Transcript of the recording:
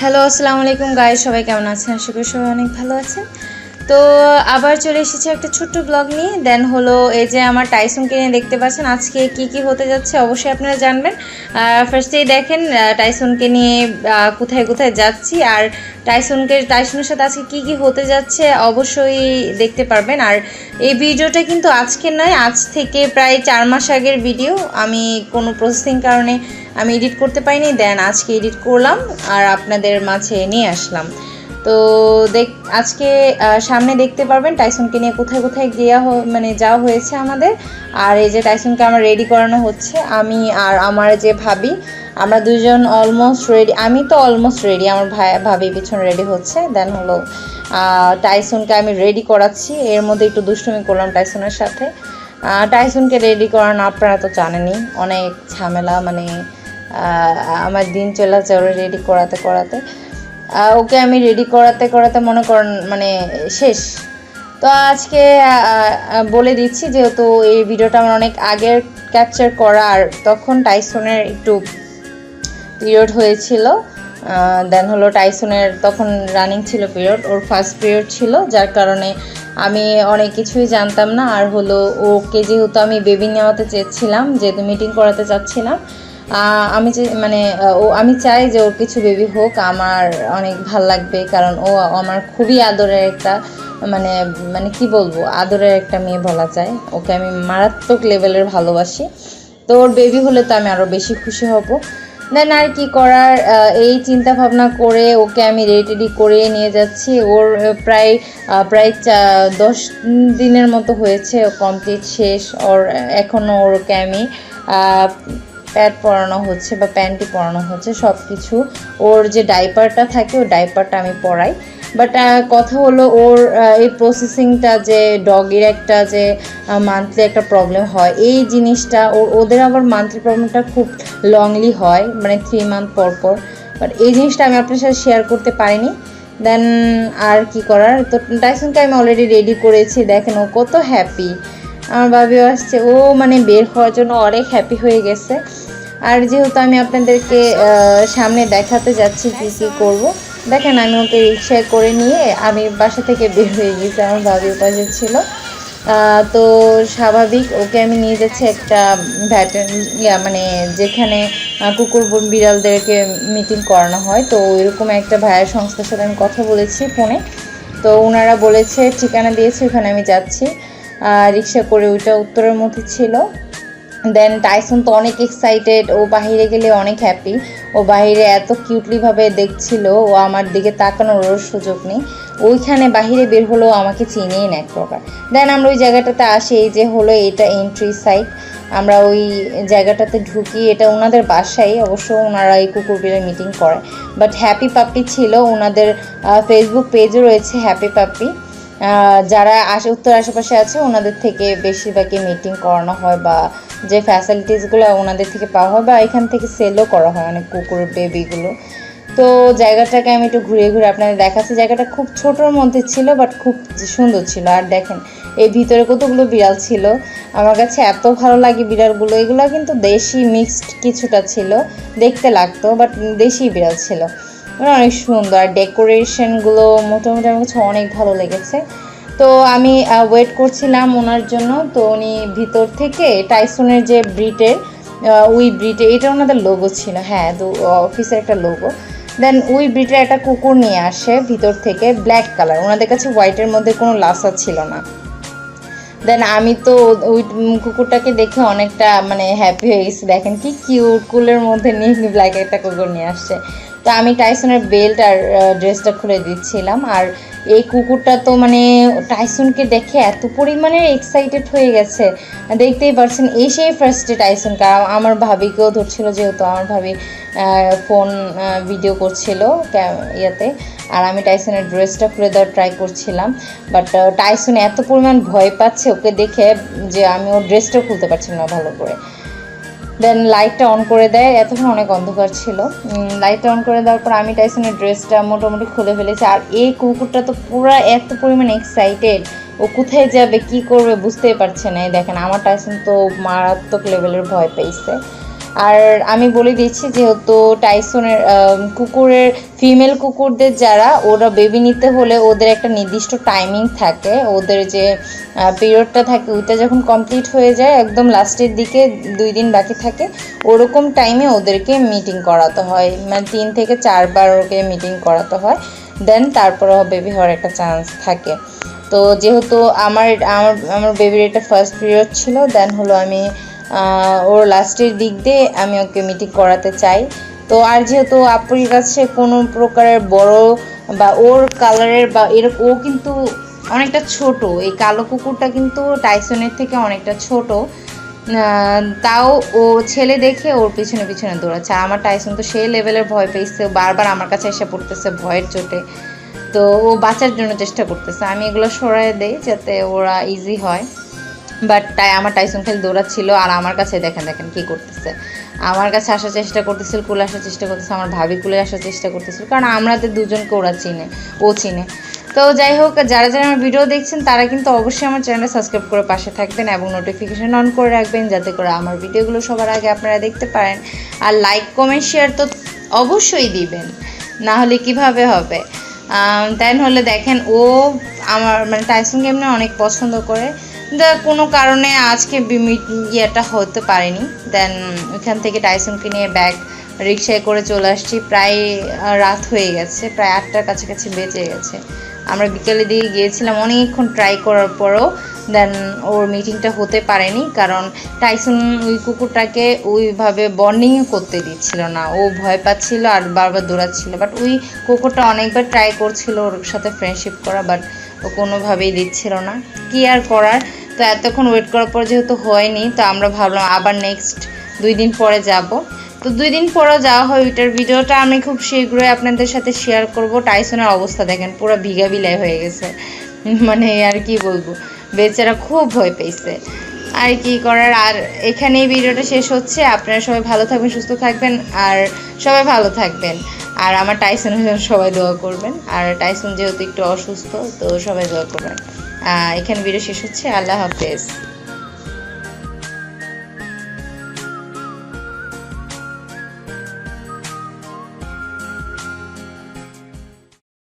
Hello, আসসালামু আলাইকুম guys, সবাই কেমন আছেন? আশা করি সবাই অনেক ভালো আছেন। তো আবার চলে এসেছি একটা ছোট্ট ব্লগ নিয়ে। দেন হলো এই যে আমার টাইসনকে নিয়ে দেখতে পাচ্ছেন আজকে কি কি হতে যাচ্ছে অবশ্যই আপনারা জানবেন। ফার্স্টেই দেখেন টাইসনকে নিয়ে কোথায় কোথায় যাচ্ছি, আর টাইসনের সাথে আজকে কি কি হতে যাচ্ছে অবশ্যই দেখতে পারবেন। আর এই ভিডিওটা কিন্তু আজকের নয়, আজ থেকে প্রায় 4 মাস আগের ভিডিও। আমি কোনো প্রসেসিং কারণে আমি এডিট করতে পারিনি, দেন আজকে এডিট করলাম আর আপনাদের মাঝে নিয়ে আসলাম। তো আজকে সামনে দেখতে পারবেন টাইসনকে নিয়ে কোথায় কোথায় যাওয়া হয়েছে আমাদের। আর এই যে টাইসনকে আমার রেডি করানো হচ্ছে, আমি আর আমার যে ভাবি, আমরা দুজন অলমোস্ট রেডি। আমি তো অলমোস্ট রেডি, আমার ভাবি পিছনে রেডি হচ্ছে। দেন হলো টাইসনকে আমি রেডি করাচ্ছি, এর মধ্যে একটু দুষ্টুমি করলাম টাইসনের সাথে। টাইসনকে রেডি করানো আপনারা তো জানেনই, অনেক ঝামেলা, মানে আমার দিন চলে যাচ্ছে ওরা রেডি করাতে করাতে। ওকে আমি রেডি করাতে করাতে মনে করেন মানে শেষ। তো আজকে বলে দিচ্ছি, যেহেতু এই ভিডিওটা আমার অনেক আগের ক্যাপচার করা, আর তখন টাইসনের একটু পিরিয়ড হয়েছিল। দেন হলো টাইসনের তখন রানিং ছিল পিরিয়ড, ওর ফার্স্ট পিরিয়ড ছিল, যার কারণে আমি অনেক কিছুই জানতাম না। আর হলো ওকে যেহেতু আমি বেবি নেওয়াতে চেয়েছিলাম, যেহেতু মিটিং করাতে চাচ্ছিলাম, আমি চাই যে ওর কিছু বেবি হোক, আমার অনেক ভাল লাগবে, কারণ ও আমার খুবই আদরের একটা মানে মানে কি বলবো, আদরের একটা মেয়ে বলা যায়। ওকে আমি মারাত্মক লেভেলের ভালোবাসি। তো ওর বেবি হলে তো আমি আরও বেশি খুশি হব। দেন আর কি করার, এই চিন্তা ভাবনা করে ওকে আমি রেডি করে নিয়ে যাচ্ছি। ওর প্রায় 10 দিনের মতো হয়েছে, কমপ্লিট শেষ। এখনও ওকে আমি প্যাড পরানো হচ্ছে বা প্যান্টি পরানো হচ্ছে, সব কিছু। ওর যে ডাইপারটা থাকে, ওই ডাইপারটা আমি পরাই। বাট কথা হলো ওর এই প্রসেসিংটা, যে ডগের একটা যে মান্থলি একটা প্রবলেম হয়, এই জিনিসটা ওদের আবার মান্থলি প্রবলেমটা খুব লংলি হয়, মানে 3 মান্থ পর পর। বাট এই জিনিসটা আমি আপনার সাথে শেয়ার করতে পারিনি। দেন আর কি করার, তো টাইসনকে আমি অলরেডি রেডি করেছি। দেখেন ও কত হ্যাপি, আমার ভাবিও আসছে, ও মানে বের হওয়ার জন্য অনেক হ্যাপি হয়ে গেছে। আর যেহেতু আমি আপনাদেরকে সামনে দেখাতে যাচ্ছি কী কী করবো, দেখেন আমি ওকে রিক্সায় করে নিয়ে আমি বাসা থেকে বের হয়ে গেছি, আমার ভাবির পাশে ছিল। তো স্বাভাবিক ওকে আমি নিয়ে যাচ্ছি একটা মানে যেখানে কুকুর বিড়ালদেরকে মিটিং করানো হয়, তো ওইরকম একটা ভাইয়ের সংস্থার সাথে আমি কথা বলেছি ফোনে। তো ওনারা বলেছে, ঠিকানা দিয়েছে, ওখানে আমি যাচ্ছি রিক্সা করে। ওইটা উত্তরের মধ্যে ছিল। দেন টাইসন তো অনেক এক্সাইটেড, ও বাহিরে গেলে অনেক হ্যাপি। ও বাহিরে এত কিউটলিভাবে দেখছিল, ও আমার দিকে তাকানোর সুযোগ নেই। ওইখানে বাহিরে বের হলেও আমাকে চিনেই না এক প্রকার। দেন আমরা ওই জায়গাটাতে আসি, এই যে হলো এটা এন্ট্রি সাইট। আমরা ওই জায়গাটাতে ঢুকি, এটা ওনাদের বাসায়, অবশ্য ওনারা এই কুকুর বিড়াল মিটিং করে। বাট হ্যাপি পাপ্পি ছিল, ওনাদের ফেসবুক পেজও রয়েছে হ্যাপি পাপ্পি। যারা উত্তর আশেপাশে আছে ওনাদের থেকে বেশিরভাগই মিটিং করানো হয়, বা যে ফ্যাসিলিটিসগুলো ওনাদের থেকে পাওয়া হয়, বা এখান থেকে সেলও করা হয় অনেক কুকুরের বেবিগুলো। তো জায়গাটাকে আমি একটু ঘুরে ঘুরে আপনাদের দেখাচ্ছি। জায়গাটা খুব ছোটোর মধ্যে ছিল, বাট খুব সুন্দর ছিল। আর দেখেন এই ভিতরে কতগুলো বিড়াল ছিল, আমার কাছে এত ভালো লাগে বিড়ালগুলো। এগুলো কিন্তু দেশি মিক্সড কিছুটা ছিল, দেখতে লাগতো, বাট দেশি বিড়াল ছিল, অনেক সুন্দর। আর ডেকোরেশনগুলো মোটামুটি আমার কাছে অনেক ভালো লেগেছে। তো আমি ওয়েট করছিলাম ওনার জন্য। তো উনি ভিতর থেকে টাইসনের যে ব্রিটের এটা ওনাদের লোগো ছিল, হ্যাঁ, তো অফিসের একটা লোগো। দেন ওই ব্রিটের একটা কুকুর নিয়ে আসে ভিতর থেকে, ব্ল্যাক কালার। ওনাদের কাছে হোয়াইটের মধ্যে কোনো লাসা ছিল না। দেন আমি তো ওই কুকুরটাকে দেখে অনেকটা মানে হ্যাপি হয়ে গেছি। দেখেন কি কিউট, কুলের মধ্যে নিয়ে ব্ল্যাক একটা কুকুর নিয়ে আসছে। তো আমি টাইসনের বেল্ট আর ড্রেসটা খুলে দিচ্ছিলাম। আর এই কুকুরটা তো মানে টাইসনকে দেখে এত পরিমাণে এক্সাইটেড হয়ে গেছে, দেখতেই পারছেন। এসেই ফার্স্টে টাইসনকে, আমার ভাবিকেও ধরছিল, যেহেতু আমার ভাবি ফোন ভিডিও করছিল ইয়াতে। আর আমি টাইসনের ড্রেসটা খুলে দেওয়ার ট্রাই করছিলাম, বাট টাইসন এত পরিমাণ ভয় পাচ্ছে ওকে দেখে যে আমি ওর ড্রেসটাও খুলতে পারছিলাম না ভালো করে। দেন লাইটটা অন করে দেয়, এতক্ষণ অনেক অন্ধকার ছিল। লাইটটা অন করে দেওয়ার পর আমি টাইসনের ড্রেসটা মোটামুটি খুলে ফেলেছি। আর এই কুকুরটা তো পুরো এত পরিমাণ এক্সাইটেড, ও কোথায় যাবে কি করবে বুঝতেই পারছে না। দেখেন আমার টাইসন তো মারাত্মক লেভেলের ভয় পেয়েছে। আর আমি বলে দিচ্ছি, যেহেতু টাইসনের কুকুরের ফিমেল কুকুরদের যারা, ওরা বেবি নিতে হলে ওদের একটা নির্দিষ্ট টাইমিং থাকে, ওদের যে পিরিয়ডটা থাকে ওইটা যখন কমপ্লিট হয়ে যায়, একদম লাস্টের দিকে 2 দিন বাকি থাকে, ওরকম টাইমে ওদেরকে মিটিং করাতে হয়, মানে 3 থেকে 4 বার ওকে মিটিং করাতে হয়, দেন তারপরে বেবি হওয়ার একটা চান্স থাকে। তো যেহেতু আমার আমার আমার বেবির এটা ফার্স্ট পিরিয়ড ছিল, দেন হলো আমি ওর লাস্টের দিক দিয়ে আমি ওকে মিটিং করাতে চাই। তো আর যেহেতু আপুর কাছে কোনো প্রকারের বড় বা ওর কালারের বা এরকম, ও কিন্তু অনেকটা ছোট, এই কালো কুকুরটা কিন্তু টাইসনের থেকে অনেকটা ছোট, তাও ও ছেলে দেখে ওর পিছনে পিছনে দৌড়াচ্ছে। আমার টাইসন তো সেই লেভেলের ভয় পেয়েছে, বারবার আমার কাছে এসে পড়তেছে ভয়ের চোটে। তো ও বাঁচার জন্য চেষ্টা করতেছে, আমি এগুলো সরাই দেই যাতে ওরা ইজি হয়। বাট আমার টাইসন খালি দৌড়াচ্ছিল, আর আমার কাছে দেখেন দেখেন কী করতেছে, আমার কাছে আসার চেষ্টা করতেছিল, কুলে আসার চেষ্টা করতেছে, আমার ভাবি কুলে আসার চেষ্টা করতেছিল, কারণ আমাদের দুজনকে ওরা চিনে, ও চিনে। তো যাই হোক, যারা যারা আমার ভিডিও দেখছেন তারা কিন্তু অবশ্যই আমার চ্যানেল সাবস্ক্রাইব করে পাশে থাকবেন এবং নোটিফিকেশান অন করে রাখবেন, যাতে করে আমার ভিডিওগুলো সবার আগে আপনারা দেখতে পারেন। আর লাইক কমেন্ট শেয়ার তো অবশ্যই দিবেন, না হলে কিভাবে হবে। দেন হলে দেখেন, ও আমার মানে টাইসনকে এমনি অনেক পছন্দ করে, কোনো কারণে আজকে ইয়েটা হতে পারেনি। দেন ওইখান থেকে টাইসনকে নিয়ে ব্যাগ রিক্সায় করে চলে আসছি, প্রায় রাত হয়ে গেছে, প্রায় 8টার কাছাকাছি বেজে গেছে। আমরা বিকেলের দিকে গিয়েছিলাম, অনেকক্ষণ ট্রাই করার পরও দেন ওর মিটিংটা হতে পারেনি, কারণ টাইসন ওই কুকুরটাকে ওইভাবে বন্ডিংও করতে দিচ্ছিল না, ও ভয় পাচ্ছিল আর বারবার দৌড়াচ্ছিল। বাট ওই কুকুরটা অনেকবার ট্রাই করছিল ওর সাথে ফ্রেন্ডশিপ করা, বাট ও কোনোভাবেই দিচ্ছিল না, কি আর করার। তো এতক্ষণ ওয়েট করার পর যেহেতু হয়নি, তো আমরা ভাবলাম আবার নেক্সট 2 দিন পরে যাব। তো 2 দিন পরে যাওয়া হয়, ওইটার ভিডিওটা আমি খুব শীঘ্রই আপনাদের সাথে শেয়ার করব। টাইসনের অবস্থা দেখেন, পুরো ভিগা বিলাই হয়ে গেছে, মানে আর কি বলবো, বেচারা খুব ভয় পেয়েছে, আর কি করার। আর এখানেই ভিডিওটা শেষ হচ্ছে। আপনারা সবাই ভালো থাকবেন, সুস্থ থাকবেন, আর সবাই ভালো থাকবেন। আর আমার টাইসনের জন্য সবাই দোয়া করবেন, আর টাইসন যেহেতু একটু অসুস্থ, তো সবাই দোয়া করবেন। এখানে ভিডিও শেষ হচ্ছে। আল্লাহ হাফেজ।